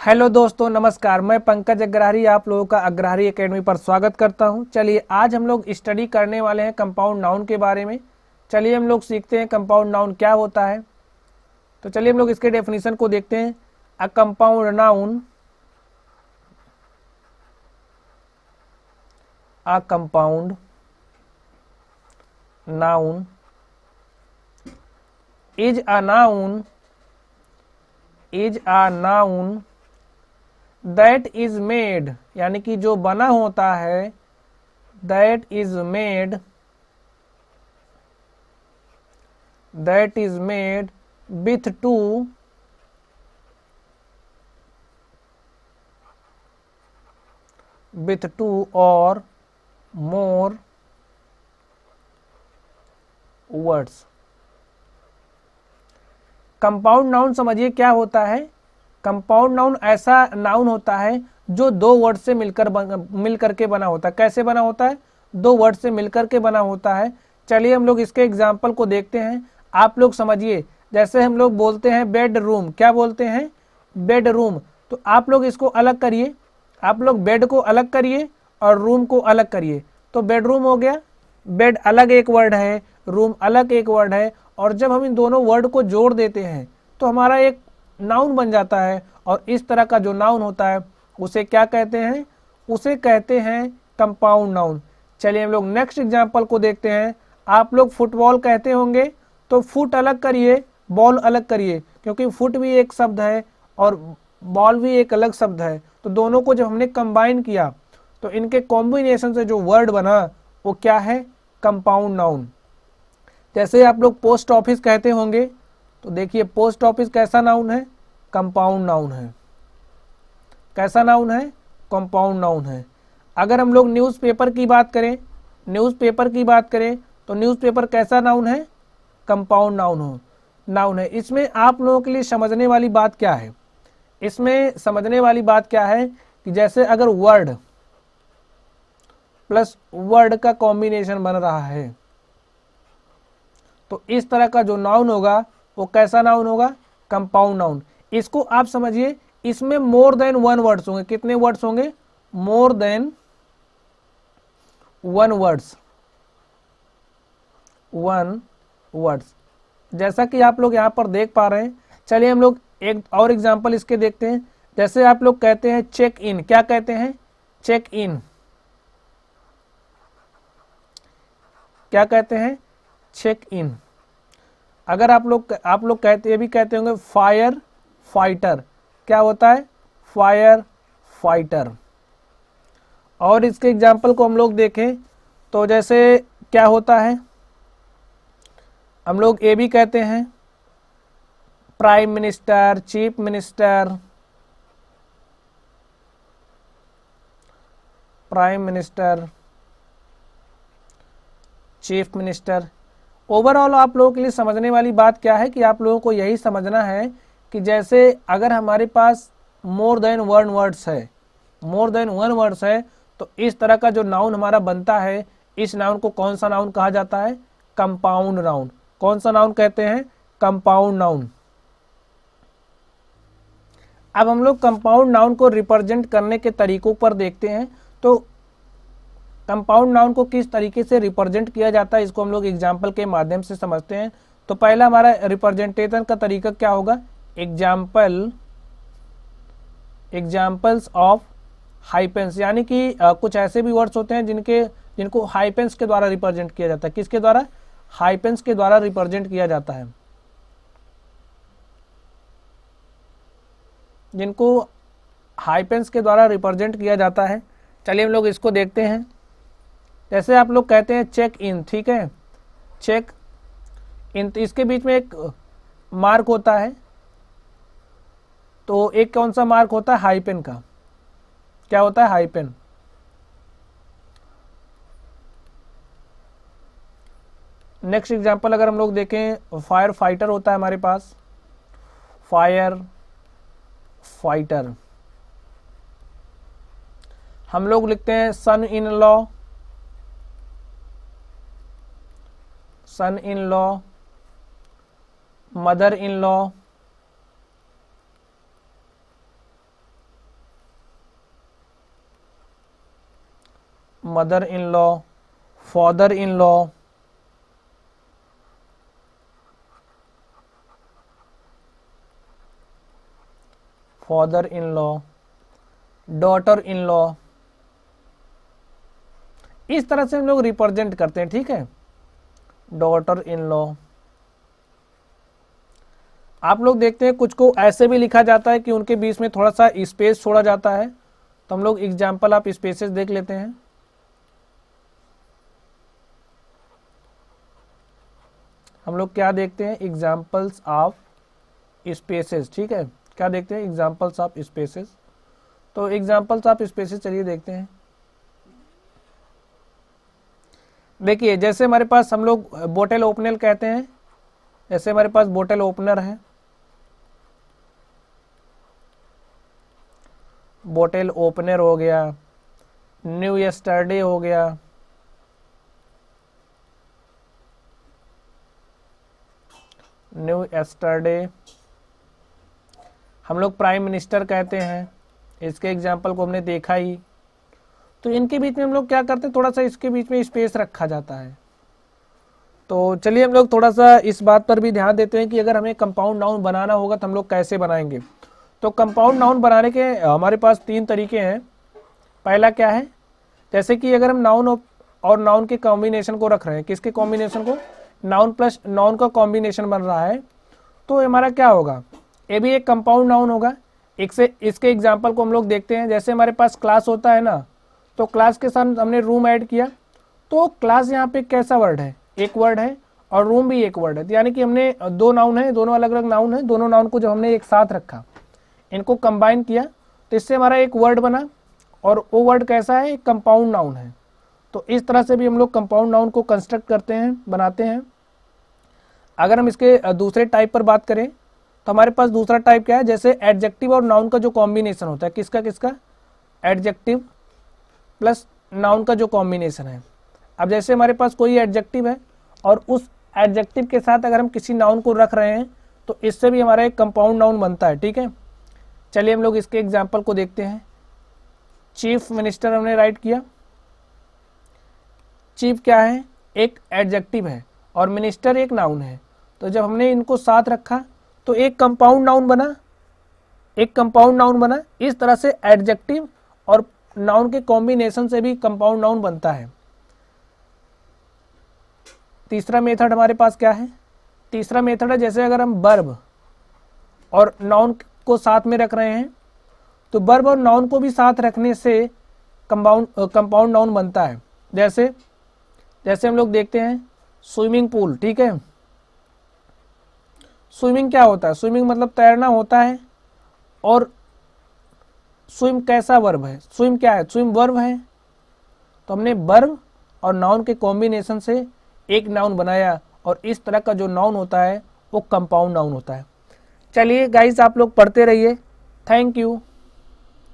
Hello दोस्तों, नमस्कार। मैं पंकज अग्रहरी आप लोगों का अग्रहरी एकेडमी पर स्वागत करता हूं। चलिए आज हम लोग स्टडी करने वाले हैं कंपाउंड नाउन के बारे में। चलिए हम लोग सीखते हैं कंपाउंड नाउन क्या होता है। तो चलिए हम लोग इसके डेफिनेशन को देखते हैं। A compound noun, a compound noun is a noun that is made, यानी कि जो बना होता है, that is made with two or more words. Compound noun समझिए क्या होता है। कंपाउंड नाउन ऐसा नाउन होता है जो दो वर्ड से मिलकर के बना होता है। कैसे बना होता है? दो वर्ड से मिलकर के बना होता है। चलिए हम लोग इसके एग्जाम्पल को देखते हैं। आप लोग समझिए, जैसे हम लोग बोलते हैं बेडरूम, क्या बोलते हैं? बेडरूम। तो आप लोग इसको अलग करिए, आप लोग बेड को अलग करिए और रूम को अलग करिए, तो बेडरूम हो गया। बेड अलग एक वर्ड है, रूम अलग एक वर्ड है, और जब हम इन दोनों वर्ड को जोड़ देते हैं तो हमारा एक नाउन बन जाता है। और इस तरह का जो नाउन होता है उसे क्या कहते हैं? उसे कहते हैं कंपाउंड नाउन। चलिए हम लोग नेक्स्ट एग्जांपल को देखते हैं। आप लोग फुटबॉल कहते होंगे, तो फुट अलग करिए, बॉल अलग करिए, क्योंकि फुट भी एक शब्द है और बॉल भी एक अलग शब्द है। तो दोनों को जब हमने कंबाइन किया तो इनके कॉम्बिनेशन से जो वर्ड बना वो क्या है? Compound noun. जैसे आप लोग पोस्ट ऑफिस कहते होंगे, तो देखिए पोस्ट ऑफिस कैसा नाउन है? कंपाउंड नाउन है। कैसा नाउन है? कंपाउंड नाउन है। अगर हम लोग न्यूज़पेपर की बात करें, तो न्यूज़पेपर कैसा नाउन है? कंपाउंड नाउन है। इसमें आप लोगों के लिए समझने वाली बात क्या है? इसमें समझने वाली बात क्या है कि जैसे अगर वर्ड प्लस वर्ड का कॉम्बिनेशन बन रहा है तो इस तरह का जो नाउन होगा वो कैसा नाउन होगा? Compound noun. इसको आप समझिए, इसमें मोर देन वन वर्ड्स होंगे। कितने वर्ड्स होंगे? More than one words. जैसा कि आप लोग यहां पर देख पा रहे हैं। चलिए हम लोग एक और एग्जांपल इसके देखते हैं। जैसे आप लोग कहते हैं चेक इन, क्या कहते हैं? Check in. क्या कहते हैं? Check in. अगर आप लोग कहते ये भी कहते होंगे फायर फाइटर, क्या होता है? Fire fighter. और इसके एग्जाम्पल को हम लोग देखें तो जैसे क्या होता है, हम लोग ये भी कहते हैं prime minister, chief minister, prime minister, chief minister. Overall आप लोगों के लिए समझने वाली बात क्या है कि आप लोगों को यही समझना है कि जैसे अगर हमारे पास मोर देन वन वर्ड्स है तो इस तरह का जो नाउन हमारा बनता है, इस नाउन को कौन सा नाउन कहा जाता है? Compound noun. कौन सा नाउन कहते हैं? Compound noun. अब हम लोग कंपाउंड नाउन को रिप्रेजेंट करने के तरीकों पर देखते हैं। तो कंपाउंड नाउन को किस तरीके से रिप्रेजेंट किया जाता है इसको हम लोग एग्जाम्पल के माध्यम से समझते हैं। तो पहला हमारा रिप्रेजेंटेशन का तरीका क्या होगा? एग्जाम्पल्स ऑफ हाइपेंस, यानी कि कुछ ऐसे भी वर्ड्स होते हैं जिनको हाइपेंस के द्वारा रिप्रेजेंट किया जाता है। किसके द्वारा? हाइपेंस के द्वारा रिप्रेजेंट किया जाता है। जिनको हाइपेंस के द्वारा रिप्रेजेंट किया जाता है। चलिए हम लोग इसको देखते हैं। जैसे आप लोग कहते हैं चेक इन, ठीक है, चेक इन, तो इसके बीच में एक मार्क होता है। तो एक कौन सा मार्क होता है? हाइपेन का। क्या होता है? हाइपेन। नेक्स्ट एग्जांपल अगर हम लोग देखें, फायर फाइटर होता है हमारे पास, फायर फाइटर। हम लोग लिखते हैं son in law, mother in law, mother in law, father in law, father in law, daughter in law, इस तरह से हम लोग रिप्रेजेंट करते हैं, ठीक है, डॉटर इन लॉ। आप लोग देखते हैं कुछ को ऐसे भी लिखा जाता है कि उनके बीच में थोड़ा सा स्पेस छोड़ा जाता है, तो हम लोग एग्जाम्पल ऑफ स्पेसेस देख लेते हैं। हम लोग क्या देखते हैं, एग्जाम्पल्स ऑफ स्पेसेस, ठीक है, क्या देखते हैं, एग्जाम्पल्स ऑफ स्पेसेस। तो एग्जाम्पल्स ऑफ स्पेसेस चलिए देखते हैं। देखिए जैसे हमारे पास हम लोग बोटल ओपनर कहते हैं, जैसे हमारे पास बोटल ओपनर है, बोटल ओपनर हो गया, न्यू यस्टरडे हो गया, न्यू यस्टरडे। हम लोग प्राइम मिनिस्टर कहते हैं, इसके एग्जाम्पल को हमने देखा ही। तो इनके बीच में हम लोग क्या करते हैं, थोड़ा सा इसके बीच में स्पेस रखा जाता है। तो चलिए हम लोग थोड़ा सा इस बात पर भी ध्यान देते हैं कि अगर हमें कंपाउंड नाउन बनाना होगा तो हम लोग कैसे बनाएंगे। तो कंपाउंड नाउन बनाने के हमारे पास 3 तरीके हैं। पहला क्या है, जैसे कि अगर हम नाउन और नाउन के कॉम्बिनेशन को रख रहे हैं, किसके कॉम्बिनेशन को, नाउन प्लस नाउन का कॉम्बिनेशन बन रहा है, तो हमारा क्या होगा, ये भी एक कंपाउंड नाउन होगा। एक से इसके एग्जाम्पल को हम लोग देखते हैं। जैसे हमारे पास क्लास होता है ना, तो क्लास के साथ हमने रूम ऐड किया, तो क्लास यहाँ पे कैसा वर्ड है, एक वर्ड है, और रूम भी एक वर्ड है, यानी कि हमने 2 नाउन है, दोनों अलग अलग नाउन है, दोनों नाउन को जब हमने एक साथ रखा, इनको कंबाइन किया, तो इससे हमारा एक वर्ड बना, और वो वर्ड कैसा है, एक कंपाउंड नाउन है। तो इस तरह से भी हम लोग कंपाउंड नाउन को कंस्ट्रक्ट करते हैं, बनाते हैं। अगर हम इसके दूसरे टाइप पर बात करें, तो हमारे पास दूसरा टाइप क्या है, जैसे एडजेक्टिव और नाउन का जो कॉम्बिनेशन होता है, किसका किसका, एडजेक्टिव प्लस नाउन का जो कॉम्बिनेशन है। अब जैसे हमारे पास कोई एडजेक्टिव है और उस एडजेक्टिव के साथ अगर हम किसी नाउन को रख रहे हैं, तो इससे भी हमारा एक कंपाउंड नाउन बनता है, ठीक है। चलिए हम लोग इसके एग्जाम्पल को देखते हैं। चीफ मिनिस्टर हमने राइट किया, चीफ क्या है, एक एडजेक्टिव है, और मिनिस्टर एक नाउन है। तो जब हमने इनको साथ रखा तो एक कंपाउंड नाउन बना, एक कंपाउंड नाउन बना। इस तरह से एडजेक्टिव और नाउन के कॉम्बिनेशन से भी कंपाउंड नाउन बनता है। तीसरा मेथड हमारे पास क्या है, तीसरा मेथड है जैसे अगर हम वर्ब और नाउन को साथ में रख रहे हैं, तो वर्ब और नाउन को भी साथ रखने से कंपाउंड नाउन बनता है। जैसे जैसे हम लोग देखते हैं स्विमिंग पूल, ठीक है। स्विमिंग क्या होता है, स्विमिंग मतलब तैरना होता है, और स्विम कैसा वर्ब है, स्विम क्या है, स्विम वर्ब है। तो हमने वर्ब और नाउन के कॉम्बिनेशन से एक नाउन बनाया, और इस तरह का जो नाउन होता है वो कंपाउंड नाउन होता है। चलिए गाइस, आप लोग पढ़ते रहिए। Thank you.